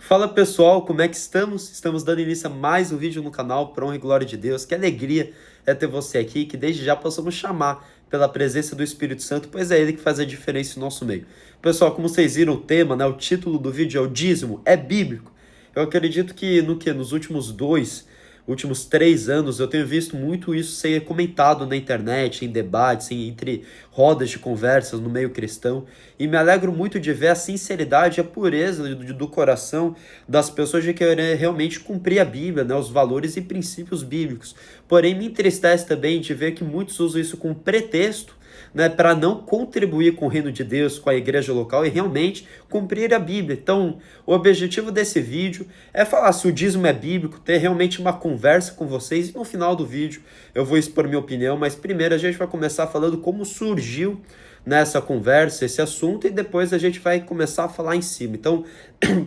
Fala pessoal, como é que estamos? Estamos dando início a mais um vídeo no canal, para honra e glória de Deus. Que alegria é ter você aqui, que desde já possamos chamar pela presença do Espírito Santo, pois é Ele que faz a diferença no nosso meio. Pessoal, como vocês viram o tema, né, o título do vídeo é o dízimo, é bíblico. Eu acredito que nos últimos 3 anos, eu tenho visto muito isso ser comentado na internet, em debates, entre rodas de conversas no meio cristão, e me alegro muito de ver a sinceridade e a pureza do coração das pessoas de querer realmente cumprir a Bíblia, né, os valores e princípios bíblicos. Porém, me entristece também de ver que muitos usam isso como pretexto, né, para não contribuir com o reino de Deus, com a igreja local e realmente cumprir a Bíblia. Então, o objetivo desse vídeo é falar se o dízimo é bíblico, ter realmente uma conversa com vocês, e no final do vídeo eu vou expor minha opinião, mas primeiro a gente vai começar falando como surgiu nessa conversa, esse assunto, e depois a gente vai começar a falar em cima. Então,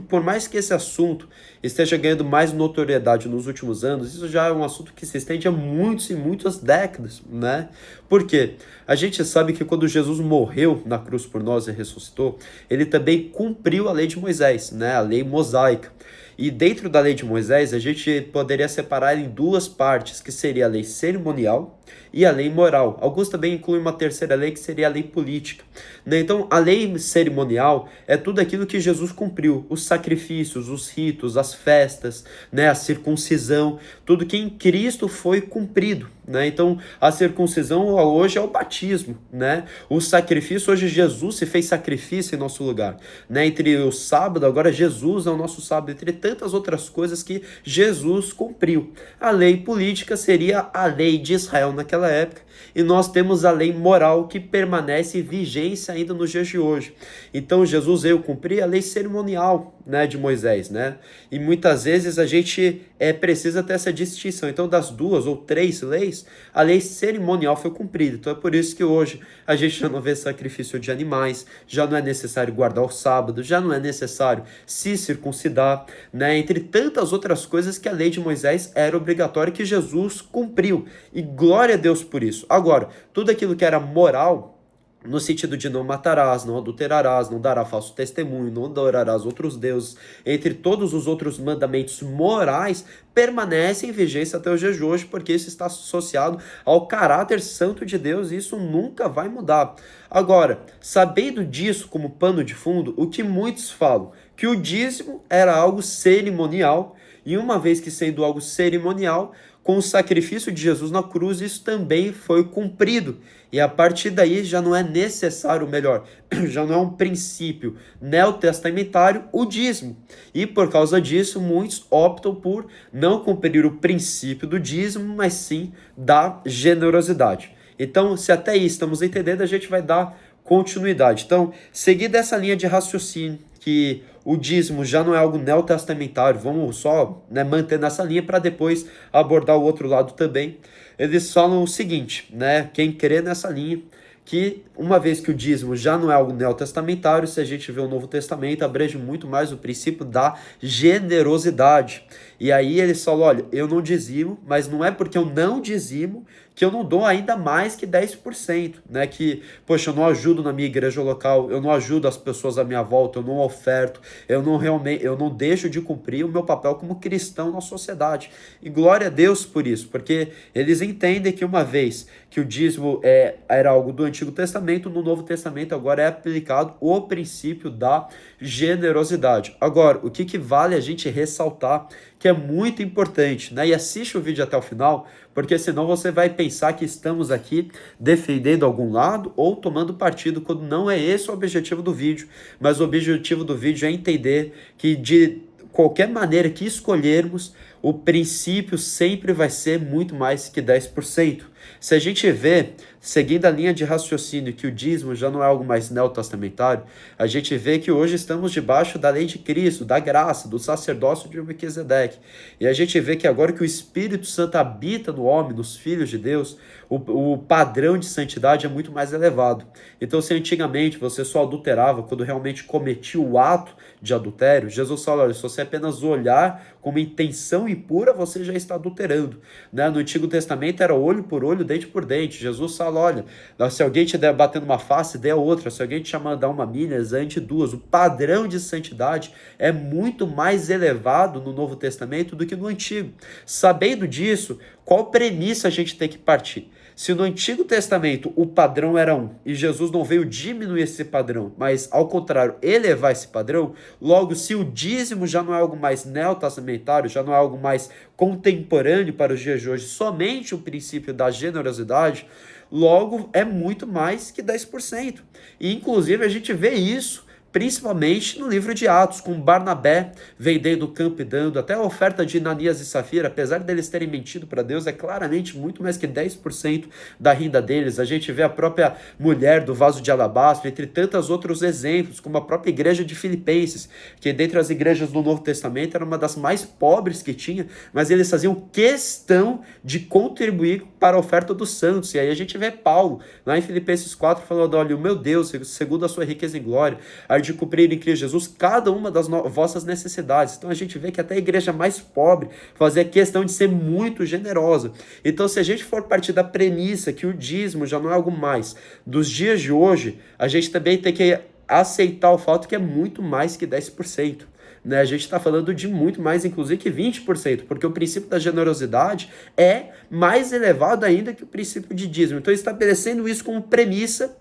por mais que esse assunto esteja ganhando mais notoriedade nos últimos anos, isso já é um assunto que se estende há muitos e muitas décadas, né? Por quê? A gente sabe que quando Jesus morreu na cruz por nós e ressuscitou, ele também cumpriu a lei de Moisés, né? A lei mosaica. E dentro da lei de Moisés, a gente poderia separar em duas partes, que seria a lei cerimonial e a lei moral. Alguns também incluem uma terceira lei, que seria a lei política, né? Então, a lei cerimonial é tudo aquilo que Jesus cumpriu, os sacrifícios, os ritos, as festas, né? A circuncisão, tudo que em Cristo foi cumprido, né? Então, a circuncisão hoje é o batismo, né? O sacrifício, hoje Jesus se fez sacrifício em nosso lugar, né? Entre o sábado, agora Jesus é o nosso sábado, entre tantas outras coisas que Jesus cumpriu. A lei política seria a lei de Israel naquela época, e nós temos a lei moral que permanece em vigência ainda nos dias de hoje. Então Jesus veio cumprir a lei cerimonial, né, de Moisés, né? E muitas vezes a gente precisa ter essa distinção. Então, das 2 ou 3 leis, a lei cerimonial foi cumprida. Então é por isso que hoje a gente já não vê sacrifício de animais, já não é necessário guardar o sábado, já não é necessário se circuncidar, né? Entre tantas outras coisas que a lei de Moisés era obrigatória, que Jesus cumpriu. E glória a Deus por isso. Agora, tudo aquilo que era moral, no sentido de não matarás, não adulterarás, não dará falso testemunho, não adorarás outros deuses, entre todos os outros mandamentos morais, permanece em vigência até os dias de hoje, porque isso está associado ao caráter santo de Deus, e isso nunca vai mudar. Agora, sabendo disso como pano de fundo, o que muitos falam? Que o dízimo era algo cerimonial, e uma vez que sendo algo cerimonial, com o sacrifício de Jesus na cruz, isso também foi cumprido. E a partir daí já não é necessário, melhor, já não é um princípio neotestamentário o dízimo. E por causa disso, muitos optam por não cumprir o princípio do dízimo, mas sim da generosidade. Então, se até aí estamos entendendo, a gente vai dar continuidade. Então, seguindo essa linha de raciocínio, que o dízimo já não é algo neotestamentário, vamos só, né, manter nessa linha para depois abordar o outro lado também. Eles falam o seguinte, né, quem crê nessa linha, que uma vez que o dízimo já não é algo neotestamentário, se a gente vê o Novo Testamento, abrange muito mais o princípio da generosidade. E aí eles falam, olha, eu não dizimo, mas não é porque eu não dizimo que eu não dou ainda mais que 10%, né? Que, poxa, eu não ajudo na minha igreja local, eu não ajudo as pessoas à minha volta, eu não oferto, eu não deixo de cumprir o meu papel como cristão na sociedade. E glória a Deus por isso, porque eles entendem que uma vez que o dízimo era algo do Antigo Testamento, no Novo Testamento agora é aplicado o princípio da generosidade. Agora, o que vale a gente ressaltar, que é muito importante, né? E assiste o vídeo até o final, porque senão você vai pensar que estamos aqui defendendo algum lado ou tomando partido, quando não é esse o objetivo do vídeo. Mas o objetivo do vídeo é entender que de qualquer maneira que escolhermos, o princípio sempre vai ser muito mais que 10%. Se a gente vê, seguindo a linha de raciocínio, que o dízimo já não é algo mais neotestamentário, a gente vê que hoje estamos debaixo da lei de Cristo, da graça, do sacerdócio de Melquisedeque. E a gente vê que agora que o Espírito Santo habita no homem, nos filhos de Deus, o padrão de santidade é muito mais elevado. Então, se antigamente você só adulterava quando realmente cometia o ato de adultério, Jesus fala, olha, se você apenas olhar com uma intenção tão impura, você já está adulterando. Né? No Antigo Testamento era olho por olho, dente por dente. Jesus fala, olha, se alguém te der batendo uma face, dê a outra. Se alguém te chamar dar uma milha, exante duas. O padrão de santidade é muito mais elevado no Novo Testamento do que no Antigo. Sabendo disso, qual premissa a gente tem que partir? Se no Antigo Testamento o padrão era um e Jesus não veio diminuir esse padrão, mas ao contrário, elevar esse padrão, logo, se o dízimo já não é algo mais neotestamentário, já não é algo mais contemporâneo para os dias de hoje, somente o princípio da generosidade, logo é muito mais que 10%. E inclusive a gente vê isso principalmente no livro de Atos, com Barnabé vendendo o campo e dando, até a oferta de Ananias e Safira, apesar deles terem mentido para Deus, é claramente muito mais que 10% da renda deles. A gente vê a própria mulher do vaso de alabastro, entre tantos outros exemplos, como a própria igreja de Filipenses, que dentre as igrejas do Novo Testamento era uma das mais pobres que tinha, mas eles faziam questão de contribuir para a oferta dos santos. E aí a gente vê Paulo, lá em Filipenses 4, falando, olha, o meu Deus, segundo a sua riqueza em glória, de cumprir em Cristo Jesus cada uma das vossas necessidades. Então a gente vê que até a igreja mais pobre fazia questão de ser muito generosa. Então, se a gente for partir da premissa que o dízimo já não é algo mais dos dias de hoje, a gente também tem que aceitar o fato que é muito mais que 10%. Né? A gente está falando de muito mais, inclusive, que 20%, porque o princípio da generosidade é mais elevado ainda que o princípio de dízimo. Então, estabelecendo isso como premissa,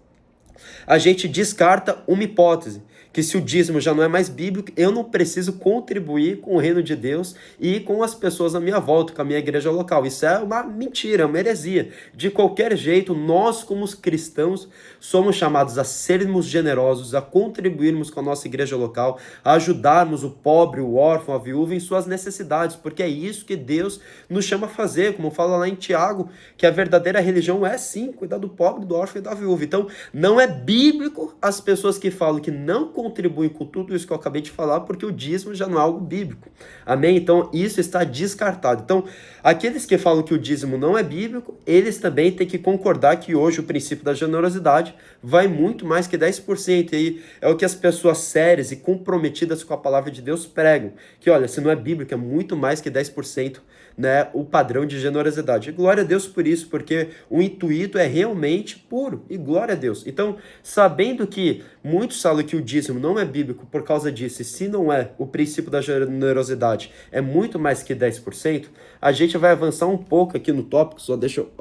a gente descarta uma hipótese, que se o dízimo já não é mais bíblico, eu não preciso contribuir com o reino de Deus e com as pessoas à minha volta, com a minha igreja local. Isso é uma mentira, é uma heresia. De qualquer jeito, nós como os cristãos somos chamados a sermos generosos, a contribuirmos com a nossa igreja local, a ajudarmos o pobre, o órfão, a viúva em suas necessidades, porque é isso que Deus nos chama a fazer, como fala lá em Tiago, que a verdadeira religião é sim cuidar do pobre, do órfão e da viúva. Então, não é bíblico as pessoas que falam que não contribuem com tudo isso que eu acabei de falar, porque o dízimo já não é algo bíblico. Amém? Então, isso está descartado. Então, aqueles que falam que o dízimo não é bíblico, eles também têm que concordar que hoje o princípio da generosidade vai muito mais que 10%. E aí é o que as pessoas sérias e comprometidas com a palavra de Deus pregam. Que, olha, se não é bíblico, é muito mais que 10%, né, o padrão de generosidade. E glória a Deus por isso, porque o intuito é realmente puro. E glória a Deus. Então, sabendo que muitos falam que o dízimo não é bíblico por causa disso, e se não é, o princípio da generosidade é muito mais que 10%, a gente vai avançar um pouco aqui no tópico, só deixa eu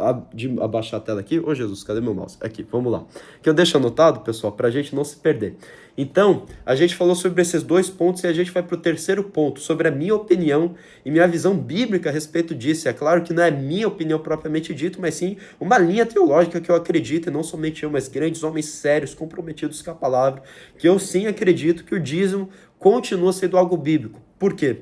abaixar a tela aqui. Ô Jesus, cadê meu mouse? Aqui, vamos lá. Que eu deixo anotado, pessoal, para a gente não se perder. Então, a gente falou sobre esses dois pontos e a gente vai para o terceiro ponto, sobre a minha opinião e minha visão bíblica a respeito disso. É claro que não é minha opinião propriamente dito, mas sim uma linha teológica que eu acredito, e não somente eu, mas grandes homens sérios, comprometidos com a palavra, que eu sim acredito que o dízimo continua sendo algo bíblico. Por quê?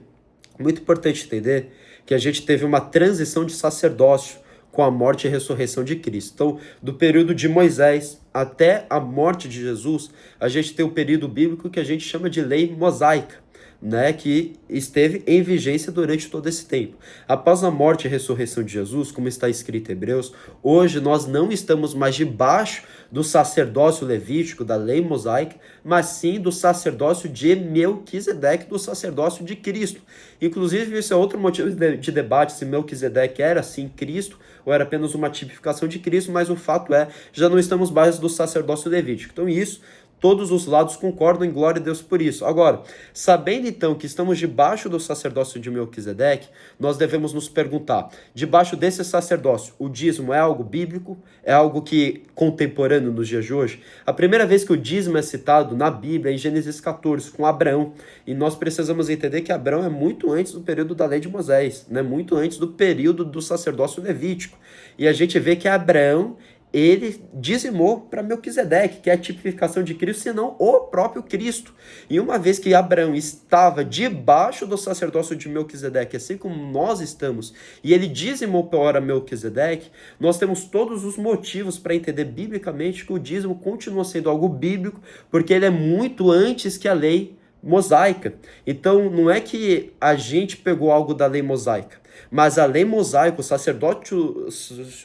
Muito importante entender que a gente teve uma transição de sacerdócio com a morte e ressurreição de Cristo. Então, do período de Moisés até a morte de Jesus, a gente tem o período bíblico que a gente chama de lei mosaica, né, que esteve em vigência durante todo esse tempo. Após a morte e ressurreição de Jesus, como está escrito em Hebreus, hoje nós não estamos mais debaixo do sacerdócio levítico, da lei mosaica, mas sim do sacerdócio de Melquisedeque, do sacerdócio de Cristo. Inclusive, isso é outro motivo de debate, se Melquisedeque era sim Cristo, ou era apenas uma tipificação de Cristo, mas o fato é, já não estamos mais do sacerdócio levítico. Então isso, todos os lados concordam, em glória a Deus por isso. Agora, sabendo então que estamos debaixo do sacerdócio de Melquisedeque, nós devemos nos perguntar, debaixo desse sacerdócio, o dízimo é algo bíblico? É algo que contemporâneo nos dias de hoje? A primeira vez que o dízimo é citado na Bíblia é em Gênesis 14, com Abraão. E nós precisamos entender que Abraão é muito antes do período da lei de Moisés, né? Muito antes do período do sacerdócio levítico. E a gente vê que Abraão, ele dizimou para Melquisedeque, que é a tipificação de Cristo, senão o próprio Cristo. E uma vez que Abraão estava debaixo do sacerdócio de Melquisedeque, assim como nós estamos, e ele dizimou para Melquisedeque, nós temos todos os motivos para entender biblicamente que o dízimo continua sendo algo bíblico, porque ele é muito antes que a lei mosaica. Então, não é que a gente pegou algo da lei mosaica, Mas a lei mosaica, o sacerdócio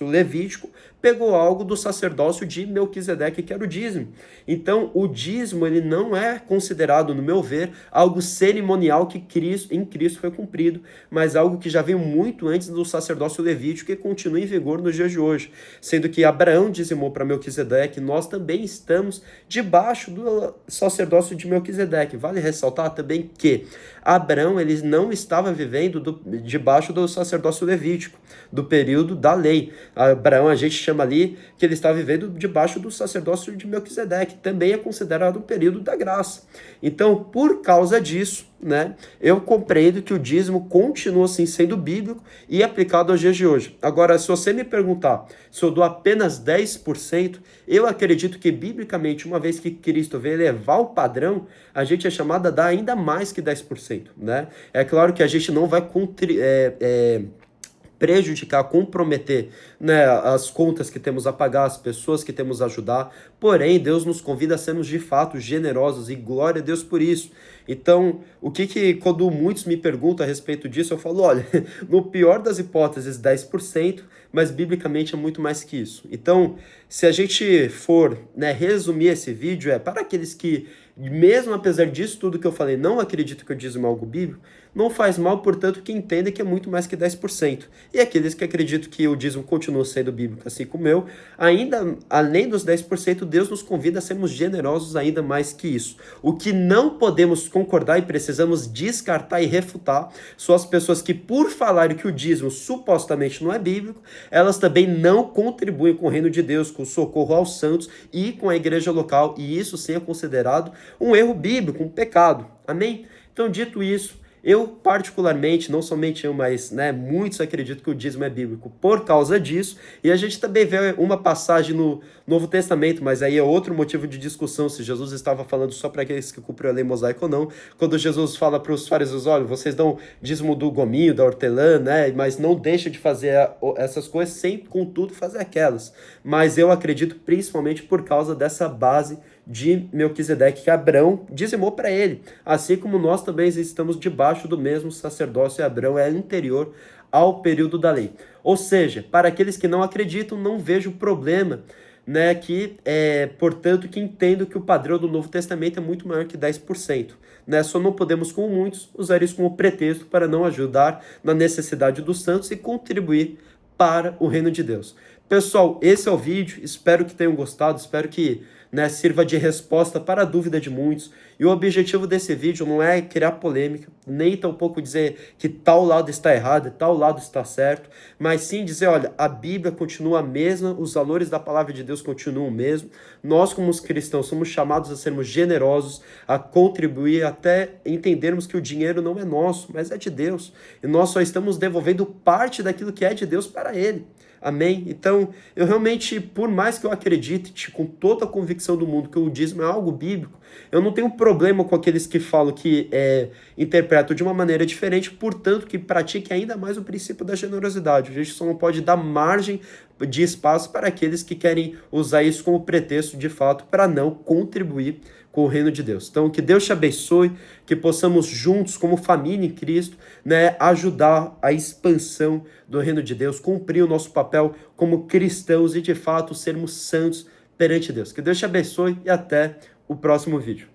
levítico, pegou algo do sacerdócio de Melquisedeque, que era o dízimo. Então, o dízimo ele não é considerado, no meu ver, algo cerimonial que em Cristo foi cumprido, mas algo que já veio muito antes do sacerdócio levítico e continua em vigor nos dias de hoje. Sendo que Abraão dizimou para Melquisedeque, nós também estamos debaixo do sacerdócio de Melquisedeque. Vale ressaltar também que Abraão ele não estava vivendo debaixo do sacerdócio levítico, do período da lei. Abraão, a gente chama ali que ele está vivendo debaixo do sacerdócio de Melquisedeque, também é considerado um período da graça. Então, por causa disso, né, eu compreendo que o dízimo continua assim sendo bíblico e aplicado aos dias de hoje. Agora, se você me perguntar se eu dou apenas 10%, eu acredito que biblicamente, uma vez que Cristo veio elevar o padrão, a gente é chamado a dar ainda mais que 10%, né? É claro que a gente não vai prejudicar, comprometer, né, as contas que temos a pagar, as pessoas que temos a ajudar, porém Deus nos convida a sermos de fato generosos e glória a Deus por isso. Então, quando muitos me perguntam a respeito disso, eu falo, olha, no pior das hipóteses 10%, mas biblicamente é muito mais que isso. Então, se a gente for, né, resumir esse vídeo, para aqueles que, mesmo apesar disso tudo que eu falei, não acreditam que o dízimo é algo bíblico, não faz mal, portanto, que entendem que é muito mais que 10%. E aqueles que acreditam que o dízimo continua sendo bíblico, assim como eu, ainda, além dos 10%, Deus nos convida a sermos generosos ainda mais que isso. O que não podemos concordar e precisamos descartar e refutar são as pessoas que, por falarem que o dízimo supostamente não é bíblico, elas também não contribuem com o reino de Deus, com o socorro aos santos e com a igreja local, e isso sim é considerado um erro bíblico, um pecado. Amém? Então, dito isso, eu particularmente, não somente eu, mas, né, muitos acreditam que o dízimo é bíblico por causa disso, e a gente também vê uma passagem no Novo Testamento, mas aí é outro motivo de discussão, se Jesus estava falando só para aqueles que cumpriram a lei mosaica ou não, quando Jesus fala para os fariseus, olha, vocês dão dízimo do gominho, da hortelã, né, mas não deixam de fazer essas coisas sem, contudo, fazer aquelas. Mas eu acredito principalmente por causa dessa base de Melquisedeque, que Abraão dizimou para ele, assim como nós também estamos debaixo do mesmo sacerdócio, e Abraão é anterior ao período da lei. Ou seja, para aqueles que não acreditam, não vejo problema, né, portanto, que entendo que o padrão do Novo Testamento é muito maior que 10%. Né, só não podemos, como muitos, usar isso como pretexto para não ajudar na necessidade dos santos e contribuir para o reino de Deus. Pessoal, esse é o vídeo, espero que tenham gostado, espero que, né, sirva de resposta para a dúvida de muitos. E o objetivo desse vídeo não é criar polêmica, nem tampouco dizer que tal lado está errado e tal lado está certo, mas sim dizer, olha, a Bíblia continua a mesma, os valores da palavra de Deus continuam o mesmo, nós como os cristãos somos chamados a sermos generosos, a contribuir, até entendermos que o dinheiro não é nosso, mas é de Deus, e nós só estamos devolvendo parte daquilo que é de Deus para Ele. Amém? Então, eu realmente, por mais que eu acredite com toda a convicção do mundo que o dízimo é algo bíblico, eu não tenho problema com aqueles que falam que interpretam de uma maneira diferente, portanto, que pratiquem ainda mais o princípio da generosidade. A gente só não pode dar margem de espaço para aqueles que querem usar isso como pretexto, de fato, para não contribuir com o reino de Deus. Então, que Deus te abençoe, que possamos juntos, como família em Cristo, né, ajudar a expansão do reino de Deus, cumprir o nosso papel como cristãos e, de fato, sermos santos perante Deus. Que Deus te abençoe e até o próximo vídeo.